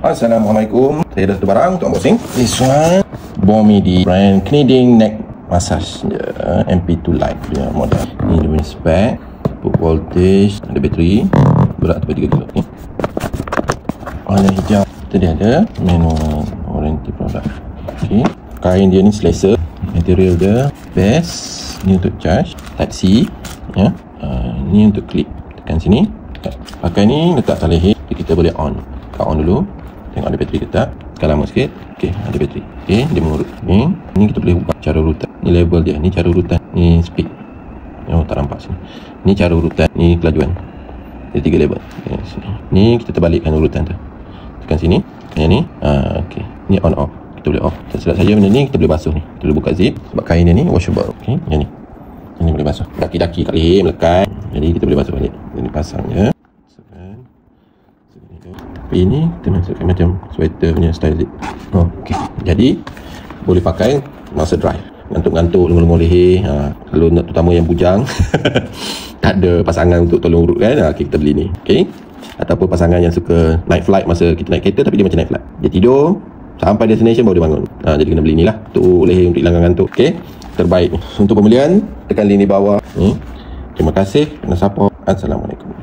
Assalamualaikum. Saya dah barang untuk unboxing. This one Bomidi brand Kneading Neck Massage MP2 Lite punya model. Ni dia punya spek, put voltage, ada bateri, berat sampai 3 kg. Warna hijau. Kita dia ada manual warranty product. Okey. Kain dia ni selesa. Material dia best. Ni untuk charge Type C ya. Ni untuk clip. Tekan sini. Pakai ni letak atas leher. Kita boleh on. Kita on dulu. Tengok ada bateri ke tak. Tekan lama sikit. Okey, ada bateri. Okey, dia mengurut. Ni kita boleh ubah cara urutan. Ni label dia. Ni cara urutan. Ni speed. Oh, tak nampak sini. Ni cara urutan. Ni kelajuan. Ada 3 label. Sini. Ni kita terbalikkan urutan tu. Tekan sini. Yang ni. Okey. Ni on off. Kita boleh off. Tersilap saja benda ni kita boleh basuh ni. Kita boleh buka zip. Sebab kain dia ni washable. Okey, yang ni. Ini boleh basuh. Daki-daki kat leher melekat. Jadi kita boleh basuh balik. Ini pasang je. Tapi ini kita masukkan macam sweater punya style zip. Okey. Jadi boleh pakai masa drive. Ngantuk-ngantuk lengur-lengur leher. Kalau nak terutama yang bujang tak ada pasangan untuk tolong urutkan, okay, kita beli ni. Okey. Ataupun pasangan yang suka night flight masa kita naik kereta tapi dia macam night flight. Dia tidur sampai destination baru dia bangun. Jadi kena beli ni lah untuk leher untuk hilangkan ngantuk. Okey. Terbaik. Untuk pembelian tekan link di bawah. Terima kasih kerana support. Assalamualaikum.